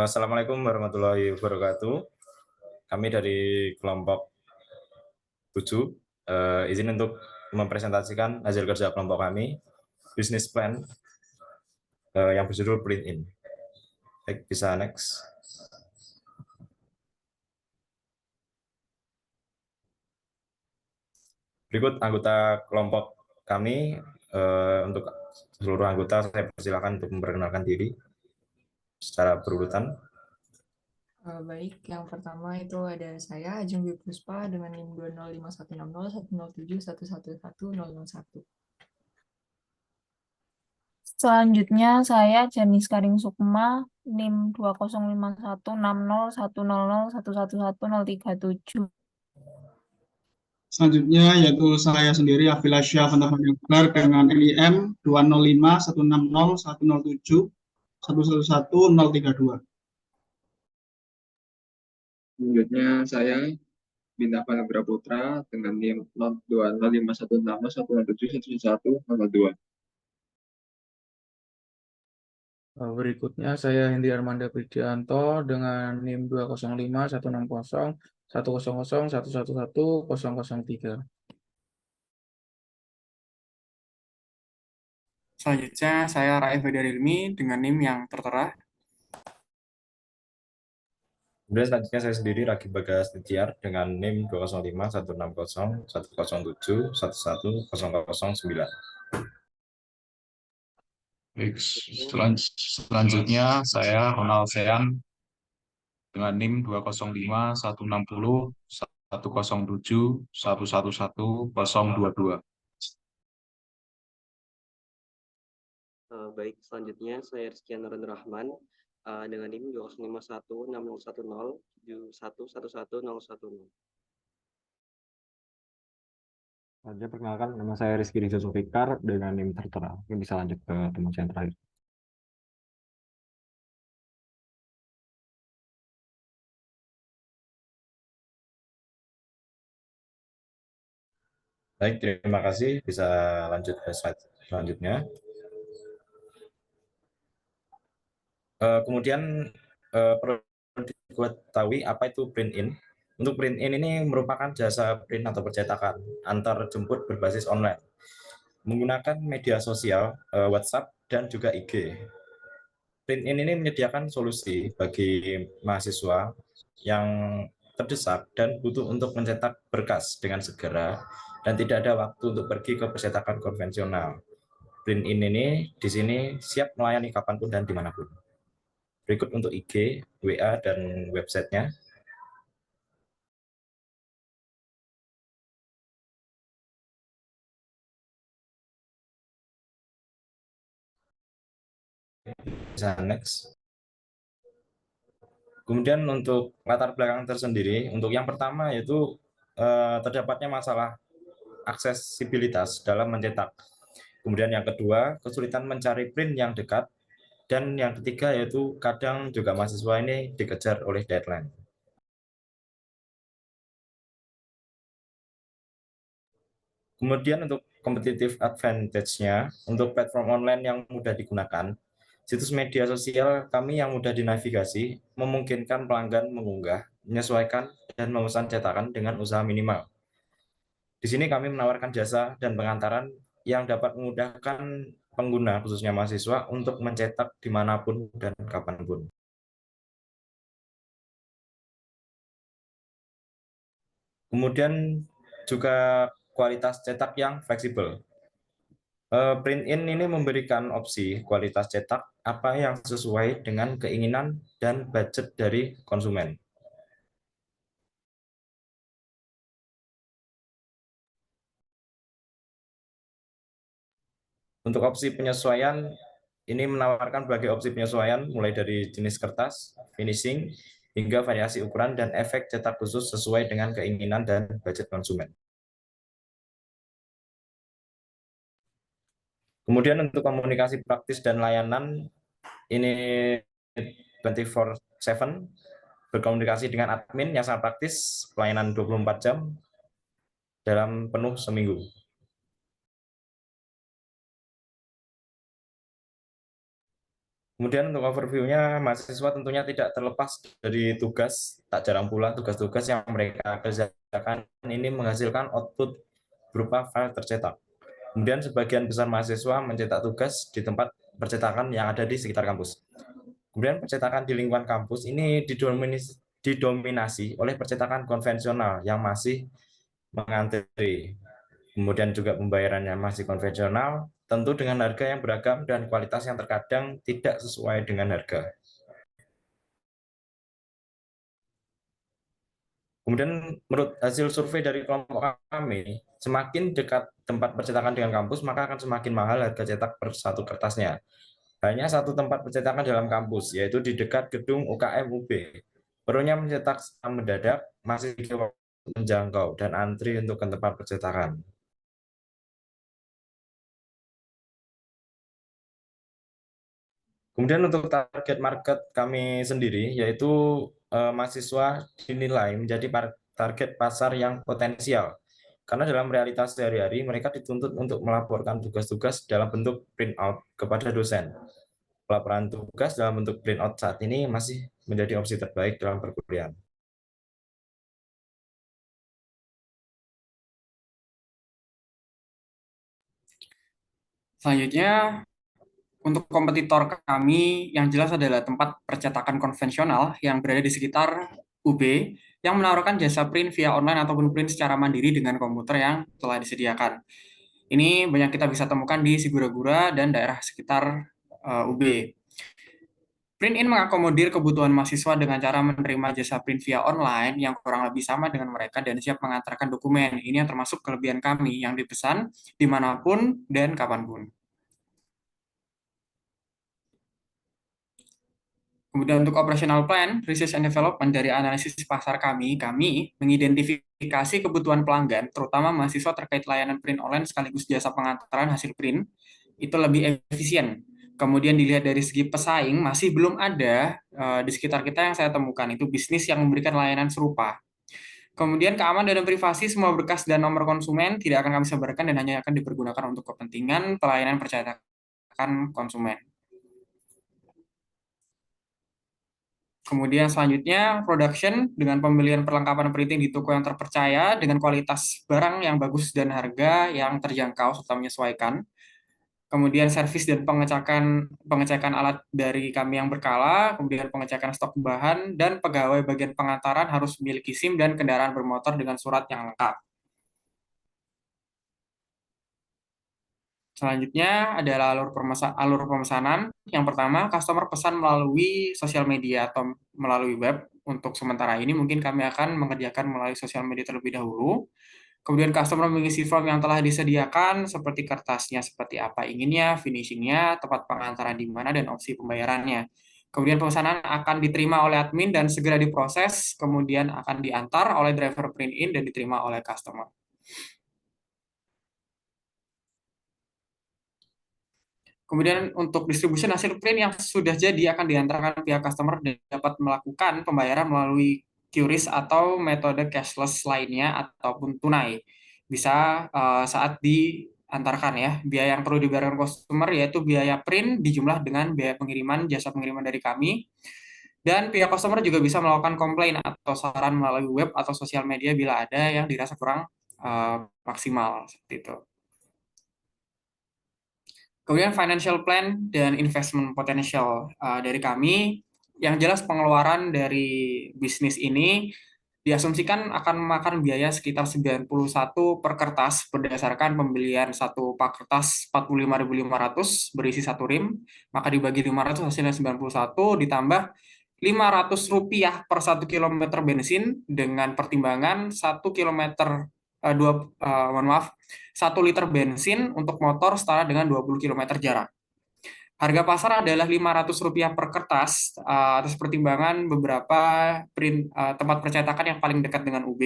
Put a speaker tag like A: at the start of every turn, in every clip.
A: Assalamualaikum warahmatullahi wabarakatuh. Kami dari kelompok 7 izin untuk mempresentasikan hasil kerja kelompok kami, bisnis plan yang berjudul Print In. Baik, bisa next. Berikut anggota kelompok kami. Untuk seluruh anggota saya persilakan untuk memperkenalkan diri secara berurutan.
B: Baik, yang pertama itu ada saya, Ajeng Dwi Puspa, dengan NIM 205160107111101.
C: Selanjutnya saya Janis Karing Sukma, NIM 2051600111137.
D: Selanjutnya yaitu saya sendiri Afila Syah Fantahmanikbar dengan NIM 205160107111032.
E: Selanjutnya saya Bintang Panagra Putra dengan NIM 205160107111002.
F: Berikutnya saya Hendi Armanda Pridianto dengan NIM 205160111111003.
G: Selanjutnya saya Raif Badarilmi dengan NIM yang tertera.
A: Kemudian selanjutnya saya sendiri Ragi Bagas Nitiar dengan NIM 205160160711009.
H: Baik, selanjutnya saya Ronald Sean dengan NIM 20516016071111022.
I: Baik, selanjutnya saya Rizky Narendra Rahman dengan NIM 205161071111010.
J: Saya perkenalkan, nama saya Rizky Rizal Zulfikar dengan NIM tertera. Mungkin bisa lanjut ke teman saya yang terakhir.
A: Baik, terima kasih. Bisa lanjut ke slide selanjutnya. Kemudian perlu diketahui apa itu print in. Untuk print in ini merupakan jasa print atau percetakan antar jemput berbasis online menggunakan media sosial, WhatsApp dan juga IG. Print in ini menyediakan solusi bagi mahasiswa yang terdesak dan butuh untuk mencetak berkas dengan segera dan tidak ada waktu untuk pergi ke percetakan konvensional. Print in ini di sini siap melayani kapanpun dan dimanapun. Berikut untuk IG, WA, dan websitenya. Bisa next. Kemudian untuk latar belakang tersendiri, untuk yang pertama yaitu terdapatnya masalah aksesibilitas dalam mencetak. Kemudian yang kedua, kesulitan mencari print yang dekat. Dan yang ketiga yaitu kadang juga mahasiswa ini dikejar oleh deadline. Kemudian untuk competitive advantage-nya, untuk platform online yang mudah digunakan, situs media sosial kami yang mudah dinavigasi, memungkinkan pelanggan mengunggah, menyesuaikan, dan memesan cetakan dengan usaha minimal. Di sini kami menawarkan jasa dan pengantaran yang dapat memudahkan pengguna, khususnya mahasiswa, untuk mencetak dimanapun dan kapanpun. Kemudian juga kualitas cetak yang fleksibel. Print in ini memberikan opsi kualitas cetak apa yang sesuai dengan keinginan dan budget dari konsumen. Untuk opsi penyesuaian, ini menawarkan berbagai opsi penyesuaian mulai dari jenis kertas, finishing, hingga variasi ukuran dan efek cetak khusus sesuai dengan keinginan dan budget konsumen. Kemudian untuk komunikasi praktis dan layanan, ini 24/7, berkomunikasi dengan admin yang sangat praktis, pelayanan 24 jam dalam penuh seminggu. Kemudian untuk overview-nya, mahasiswa tentunya tidak terlepas dari tugas, tak jarang pula tugas-tugas yang mereka kerjakan ini menghasilkan output berupa file tercetak. Kemudian sebagian besar mahasiswa mencetak tugas di tempat percetakan yang ada di sekitar kampus. Kemudian percetakan di lingkungan kampus ini didominasi oleh percetakan konvensional yang masih mengantri. Kemudian juga pembayarannya masih konvensional, tentu dengan harga yang beragam dan kualitas yang terkadang tidak sesuai dengan harga. Kemudian menurut hasil survei dari kelompok kami, semakin dekat tempat percetakan dengan kampus, maka akan semakin mahal harga cetak per satu kertasnya. Hanya satu tempat percetakan dalam kampus, yaitu di dekat gedung UKM UB. Perlunya mencetak secara mendadak, masih menjangkau, dan antri untuk ke tempat percetakan. Kemudian untuk target market kami sendiri, yaitu mahasiswa dinilai menjadi target pasar yang potensial. Karena dalam realitas sehari-hari, mereka dituntut untuk melaporkan tugas-tugas dalam bentuk printout kepada dosen. Pelaporan tugas dalam bentuk printout saat ini masih menjadi opsi terbaik dalam perkuliahan.
G: Selanjutnya, untuk kompetitor kami yang jelas adalah tempat percetakan konvensional yang berada di sekitar UB yang menawarkan jasa print via online ataupun print secara mandiri dengan komputer yang telah disediakan. Ini banyak kita bisa temukan di Sigura-gura dan daerah sekitar UB. Print-in mengakomodir kebutuhan mahasiswa dengan cara menerima jasa print via online yang kurang lebih sama dengan mereka dan siap mengantarkan dokumen. Ini yang termasuk kelebihan kami yang dipesan dimanapun dan kapanpun. Kemudian untuk operational plan, research and development dari analisis pasar kami mengidentifikasi kebutuhan pelanggan, terutama mahasiswa terkait layanan print online sekaligus jasa pengantaran hasil print, itu lebih efisien. Kemudian dilihat dari segi pesaing, masih belum ada di sekitar kita yang saya temukan, itu bisnis yang memberikan layanan serupa. Kemudian keamanan dan privasi, semua berkas dan nomor konsumen tidak akan kami sebarkan dan hanya akan dipergunakan untuk kepentingan pelayanan percetakan konsumen. Kemudian selanjutnya, production dengan pembelian perlengkapan printing di toko yang terpercaya dengan kualitas barang yang bagus dan harga yang terjangkau serta menyesuaikan. Kemudian servis dan pengecekan alat dari kami yang berkala, kemudian pengecekan stok bahan, dan pegawai bagian pengantaran harus memiliki SIM dan kendaraan bermotor dengan surat yang lengkap. Selanjutnya adalah alur pemesanan. Yang pertama, customer pesan melalui sosial media atau melalui web. Untuk sementara ini mungkin kami akan mengerjakan melalui sosial media terlebih dahulu. Kemudian customer mengisi form yang telah disediakan seperti kertasnya seperti apa inginnya, finishingnya, tempat pengantaran di mana, dan opsi pembayarannya. Kemudian pemesanan akan diterima oleh admin dan segera diproses, kemudian akan diantar oleh driver print-in dan diterima oleh customer. Kemudian untuk distribusi hasil print yang sudah jadi akan diantarkan pihak customer dan dapat melakukan pembayaran melalui QRIS atau metode cashless lainnya ataupun tunai. Bisa saat diantarkan ya. Biaya yang perlu dibayarkan customer yaitu biaya print dijumlah dengan biaya pengiriman, jasa pengiriman dari kami. Dan pihak customer juga bisa melakukan komplain atau saran melalui web atau sosial media bila ada yang dirasa kurang maksimal seperti itu. Kemudian financial plan dan investment potential dari kami, yang jelas pengeluaran dari bisnis ini diasumsikan akan memakan biaya sekitar 91 per kertas berdasarkan pembelian satu pak kertas 45.500 berisi satu rim, maka dibagi 500 hasilnya 91 ditambah Rp500 per 1 km bensin dengan pertimbangan 1 km 1 liter bensin untuk motor setara dengan 20 km jarak. Harga pasar adalah Rp500 per kertas atas pertimbangan beberapa tempat percetakan yang paling dekat dengan UB.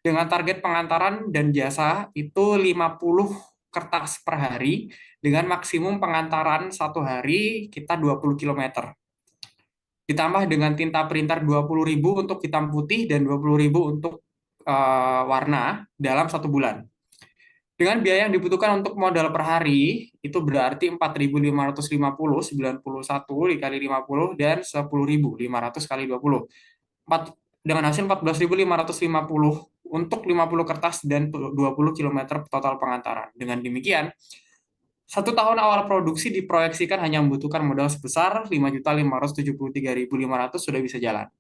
G: Dengan target pengantaran dan jasa itu 50 kertas per hari dengan maksimum pengantaran satu hari kita 20 km. Ditambah dengan tinta printer 20.000 untuk hitam putih dan 20.000 untuk warna dalam 1 bulan. Dengan biaya yang dibutuhkan untuk modal per hari, itu berarti 4.550, 91 dikali 50, dan 10.500 kali 20. Dengan hasil 14.550 untuk 50 kertas dan 20 km total pengantaran. Dengan demikian, 1 tahun awal produksi diproyeksikan hanya membutuhkan modal sebesar 5.573.500 sudah bisa jalan.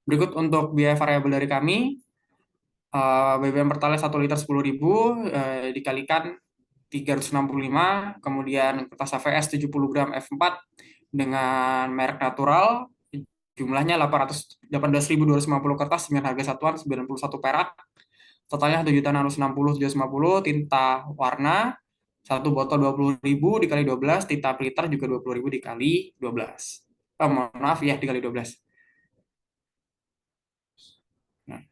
G: Berikut untuk biaya variabel dari kami. BBM Pertalite 1 liter 10.000 dikalikan 365, kemudian kertas AVS 70 gram F4 dengan merek natural, jumlahnya 18.250 kertas dengan harga satuan 91 perak, totalnya 7.660.750, tinta warna, 1 botol 20.000 dikali 12, tinta peliter juga 20.000 dikali 12. Mohon maaf ya, dikali 12. Nah.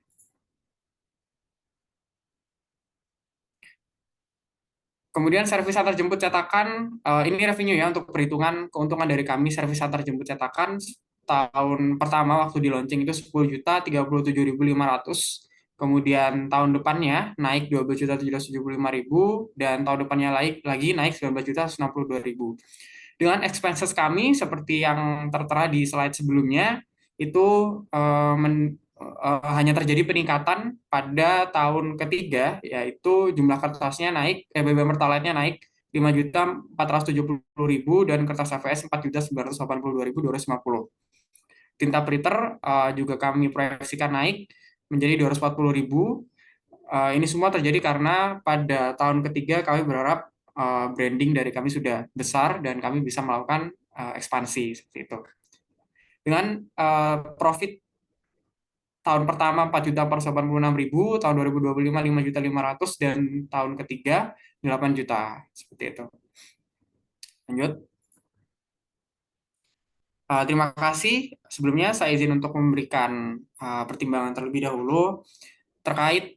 G: Kemudian servis antar jemput cetakan, ini revenue ya untuk perhitungan keuntungan dari kami. Servis antar jemput cetakan tahun pertama waktu di launching itu 10.037.500, kemudian tahun depannya naik 12.775.000, dan tahun depannya lagi naik 19.162.000. Dengan expenses kami seperti yang tertera di slide sebelumnya itu hanya terjadi peningkatan pada tahun ketiga, yaitu jumlah kertasnya naik, BBM Pertalite-nya naik 5.470.000 dan kertas AVS 4.982.250. Tinta printer juga kami proyeksikan naik menjadi 240.000. Ini semua terjadi karena pada tahun ketiga kami berharap branding dari kami sudah besar dan kami bisa melakukan ekspansi seperti itu. Dengan profit tahun pertama 4.486.000, tahun 2025 5.500.000, dan tahun ketiga 8 juta, seperti itu. Lanjut. Terima kasih. Sebelumnya saya izin untuk memberikan pertimbangan terlebih dahulu terkait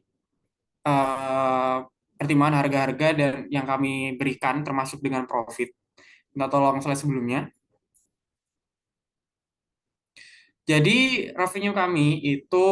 G: pertimbangan harga-harga dan yang kami berikan termasuk dengan profit. Minta tolong slide sebelumnya. Jadi revenue kami itu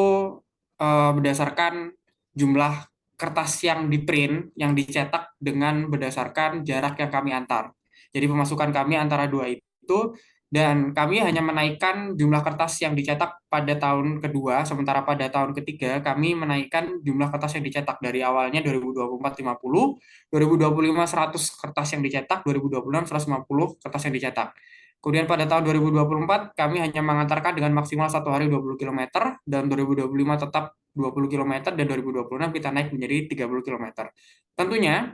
G: berdasarkan jumlah kertas yang di-print, yang dicetak dengan berdasarkan jarak yang kami antar. Jadi pemasukan kami antara dua itu, dan kami hanya menaikkan jumlah kertas yang dicetak pada tahun kedua, sementara pada tahun ketiga kami menaikkan jumlah kertas yang dicetak dari awalnya 2024 50, 2025 100 kertas yang dicetak, 2026 150 kertas yang dicetak. Kemudian pada tahun 2024 kami hanya mengantarkan dengan maksimal 1 hari 20 km, dan 2025 tetap 20 km, dan 2026 kita naik menjadi 30 km. Tentunya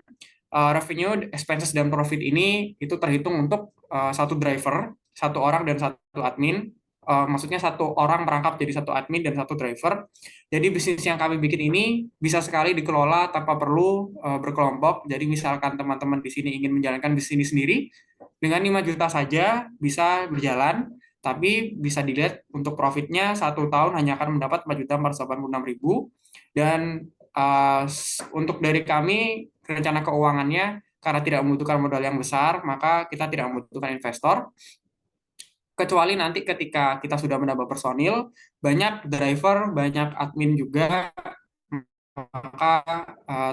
G: revenue, expenses, dan profit ini itu terhitung untuk satu driver, 1 orang dan 1 admin. Maksudnya 1 orang merangkap jadi 1 admin dan 1 driver. Jadi bisnis yang kami bikin ini bisa sekali dikelola tanpa perlu berkelompok. Jadi misalkan teman-teman di sini ingin menjalankan bisnis sendiri, dengan 5 juta saja bisa berjalan, tapi bisa dilihat untuk profitnya 1 tahun hanya akan mendapat 4.486.000, dan untuk dari kami rencana keuangannya karena tidak membutuhkan modal yang besar, maka kita tidak membutuhkan investor. Kecuali nanti ketika kita sudah menambah personil, banyak driver, banyak admin juga, maka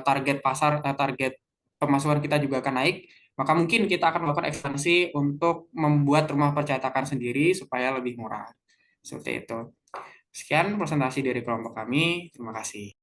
G: target pasar, target pemasukan kita juga akan naik. Maka mungkin kita akan melakukan ekspansi untuk membuat rumah percetakan sendiri supaya lebih murah. Seperti itu. Sekian presentasi dari kelompok kami. Terima kasih.